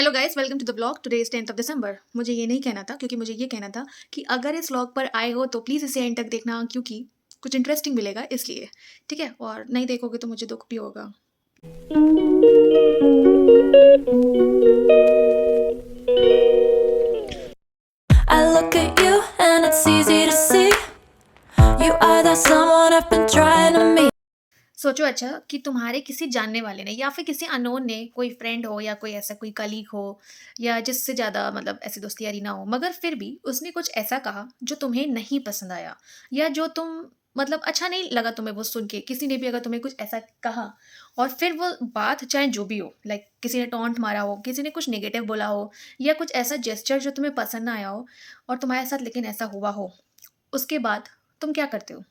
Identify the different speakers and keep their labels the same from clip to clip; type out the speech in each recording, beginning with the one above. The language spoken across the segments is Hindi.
Speaker 1: Hello guys, welcome to the blog. Today is 10th of December. मुझे ये नहीं कहना था, क्योंकि मुझे ये कहना था कि अगर इस व्लॉग पर आए हो तो प्लीज़ इसे एंड तक देखना, क्योंकि कुछ इंटरेस्टिंग मिलेगा इसलिए। ठीक है, और नहीं देखोगे तो मुझे दुख भी होगा। I look at you and it's easy to see you are that someone I've been trying to meet। सोचो अच्छा कि तुम्हारे किसी जानने वाले ने या फिर किसी अननोन ने, कोई फ्रेंड हो या कोई ऐसा कोई कलीग हो या जिससे ज़्यादा मतलब ऐसी दोस्ती यारी ना हो, मगर फिर भी उसने कुछ ऐसा कहा जो तुम्हें नहीं पसंद आया, या जो तुम मतलब अच्छा नहीं लगा तुम्हें वो सुन के। किसी ने भी अगर तुम्हें कुछ ऐसा कहा और फिर वो बात चाहे जो भी हो, लाइक किसी ने टॉन्ट मारा हो, किसी ने कुछ नेगेटिव बोला हो, या कुछ ऐसा जेस्चर जो तुम्हें पसंद ना आया हो और तुम्हारे साथ लेकिन ऐसा हुआ हो, उसके बाद तुम क्या करते हो?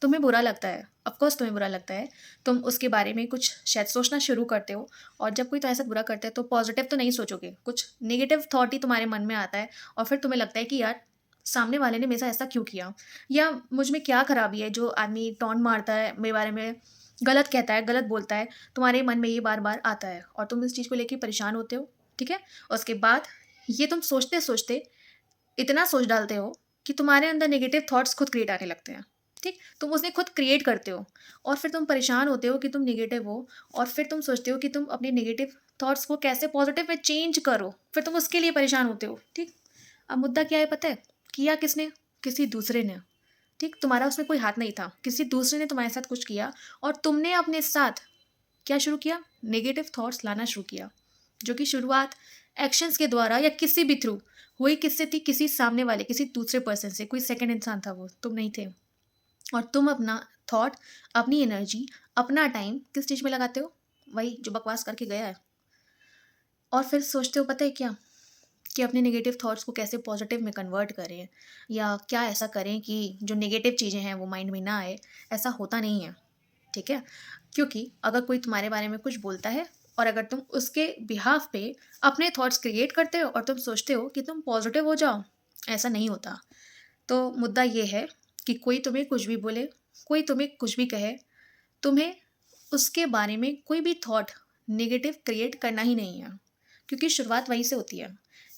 Speaker 1: तुम्हें बुरा लगता है, ऑफ कोर्स तुम्हें बुरा लगता है। तुम उसके बारे में कुछ शायद सोचना शुरू करते हो, और जब कोई तो ऐसा बुरा करता है तो पॉजिटिव तो नहीं सोचोगे, कुछ नेगेटिव थॉट ही तुम्हारे मन में आता है। और फिर तुम्हें लगता है कि यार, सामने वाले ने मेरे साथ ऐसा क्यों किया, या मुझ में क्या खराबी है जो आदमी टॉन्ट मारता है मेरे बारे में, गलत कहता है, गलत बोलता है। तुम्हारे मन में ये बार बार आता है और तुम इस चीज़ को लेकर परेशान होते हो। ठीक है, उसके बाद ये तुम सोचते सोचते इतना सोच डालते हो कि तुम्हारे अंदर नेगेटिव थॉट्स खुद क्रिएट आने लगते हैं। ठीक, तुम उसने खुद क्रिएट करते हो और फिर तुम परेशान होते हो कि तुम नेगेटिव हो, और फिर तुम सोचते हो कि तुम अपने नेगेटिव थॉट्स को कैसे पॉजिटिव में चेंज करो, फिर तुम उसके लिए परेशान होते हो। ठीक, अब मुद्दा क्या है पता है? किया किसने? किसी दूसरे ने। ठीक, तुम्हारा उसमें कोई हाथ नहीं था, किसी दूसरे ने तुम्हारे साथ कुछ किया और तुमने अपने साथ क्या शुरू किया? नेगेटिव थॉट्स लाना शुरू किया, जो कि शुरुआत एक्शंस के द्वारा या किसी भी थ्रू हुई। किससे थी? किसी सामने वाले, किसी दूसरे पर्सन से, कोई सेकंड इंसान था, वो तुम नहीं थे। और तुम अपना थॉट, अपनी एनर्जी, अपना टाइम किस चीज़ में लगाते हो? वही जो बकवास करके गया है। और फिर सोचते हो पता है क्या, कि अपने नेगेटिव थॉट्स को कैसे पॉजिटिव में कन्वर्ट करें, या क्या ऐसा करें कि जो नेगेटिव चीज़ें हैं वो माइंड में ना आए। ऐसा होता नहीं है। ठीक है, क्योंकि अगर कोई तुम्हारे बारे में कुछ बोलता है और अगर तुम उसके बिहाफ पे अपने थॉट्स क्रिएट करते हो और तुम सोचते हो कि तुम पॉजिटिव हो जाओ, ऐसा नहीं होता। तो मुद्दा ये है कि कोई तुम्हें कुछ भी बोले, कोई तुम्हें कुछ भी कहे, तुम्हें उसके बारे में कोई भी थॉट नेगेटिव क्रिएट करना ही नहीं है, क्योंकि शुरुआत वहीं से होती है।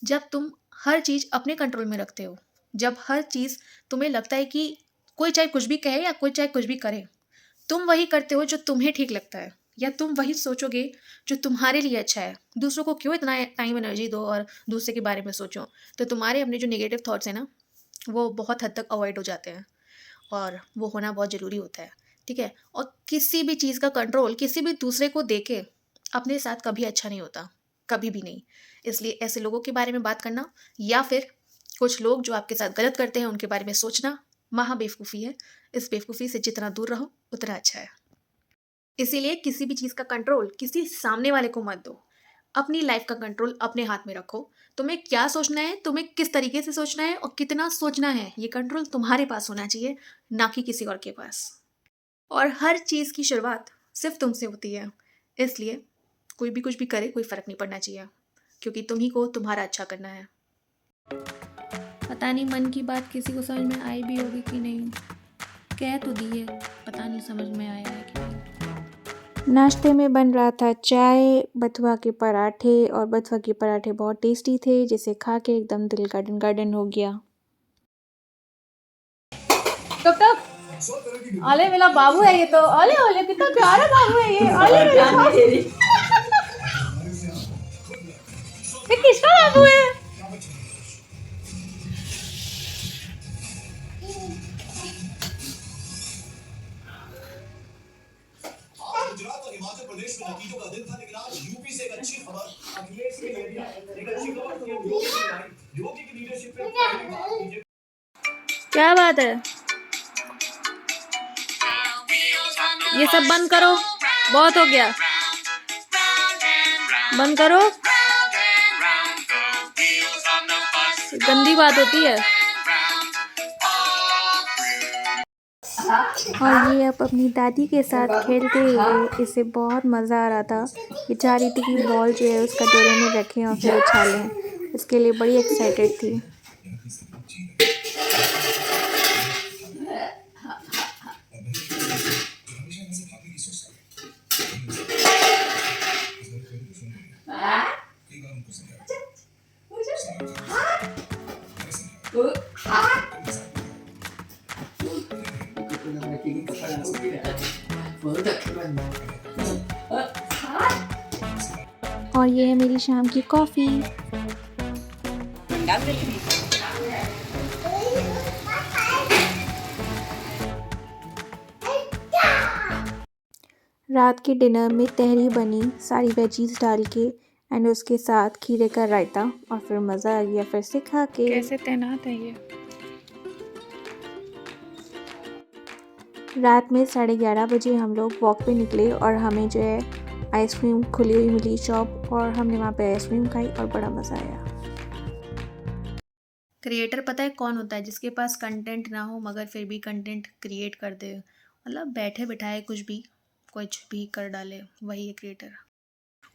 Speaker 1: जब तुम हर चीज़ अपने कंट्रोल में रखते हो, जब हर चीज़ तुम्हें लगता है कि कोई चाहे कुछ भी कहे या कोई चाहे कुछ भी करे, तुम वही करते हो जो तुम्हें ठीक लगता है, या तुम वही सोचोगे जो तुम्हारे लिए अच्छा है। दूसरों को क्यों इतना टाइम एनर्जी दो और दूसरे के बारे में सोचो। तो तुम्हारे अपने जो नेगेटिव थॉट्स हैं ना, वो बहुत हद तक अवॉइड हो जाते हैं, और वो होना बहुत ज़रूरी होता है। ठीक है, और किसी भी चीज़ का कंट्रोल किसी भी दूसरे को देके अपने साथ कभी अच्छा नहीं होता, कभी भी नहीं। इसलिए ऐसे लोगों के बारे में बात करना, या फिर कुछ लोग जो आपके साथ गलत करते हैं उनके बारे में सोचना, महा बेवकूफ़ी है। इस बेवकूफ़ी से जितना दूर रहो उतना अच्छा है। इसीलिए किसी भी चीज़ का कंट्रोल किसी सामने वाले को मत दो। अपनी लाइफ का कंट्रोल अपने हाथ में रखो। तुम्हें क्या सोचना है, तुम्हें किस तरीके से सोचना है और कितना सोचना है, ये कंट्रोल तुम्हारे पास होना चाहिए, ना कि किसी और के पास। और हर चीज़ की शुरुआत सिर्फ तुमसे होती है। इसलिए कोई भी कुछ भी करे, कोई फ़र्क नहीं पड़ना चाहिए, क्योंकि तुम्ही को तुम्हारा अच्छा करना है। पता नहीं मन की बात किसी को समझ में आई भी होगी कि नहीं। कह तो दी है, पता नहीं समझ में आया है कि नहीं।
Speaker 2: नाश्ते में बन रहा था चाय, बथुआ के पराठे, और बथुआ के पराठे बहुत टेस्टी थे, जिसे खा के एकदम दिल गार्डन गार्डन हो गया।
Speaker 1: टुक टुक, अले मेरा बाबू है ये तो। अले अले कितना प्यारा बाबू है ये। अले मेरा बाबू, ये किसका बाबू है? गुजरात और हिमाचल प्रदेश में नतीजों का दिन था, लेकिन आज यूपी से एक अच्छी खबर अखिलेश के लिए भी आई। एक अच्छी खबर सीएम योगी से आई। योगी की लीडरशिप में पहली बार बीजेपी। क्या बात है? ये सब बंद करो, बहुत हो गया, बंद करो। गंदी बात होती है।
Speaker 2: और ये अब अपनी दादी के साथ खेलते हुए इसे बहुत मज़ा आ रहा था। ये चाह रही थी कि बॉल जो है उसका डोरे में रखें और फिर उछालें। इसके लिए बड़ी एक्साइटेड थी। और ये है मेरी शाम की कॉफ़ी। रात के डिनर में तहरी बनी सारी वेजीज डाल के एंड उसके साथ खीरे का रायता, और फिर मज़ा आ गया फिर से खा के।
Speaker 1: कैसे तैनात है ये।
Speaker 2: रात में 11:30 बजे हम लोग वॉक पे निकले और हमें जो है आइसक्रीम खुली हुई मिली शॉप, और हमने वहाँ पे आइसक्रीम खाई और बड़ा मज़ा आया।
Speaker 1: क्रिएटर पता है कौन होता है? जिसके पास कंटेंट ना हो मगर फिर भी कंटेंट क्रिएट कर दे, मतलब बैठे बिठाए कुछ भी कर डाले, वही है क्रिएटर।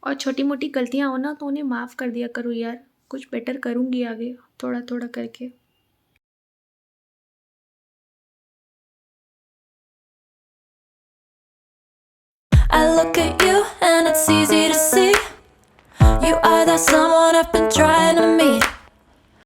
Speaker 1: और छोटी मोटी गलतियाँ हो ना तो उन्हें माफ़ कर दिया करो यार, कुछ बेटर करूँगी आगे थोड़ा थोड़ा करके। I look at you and it's easy to see you are that someone I've been trying to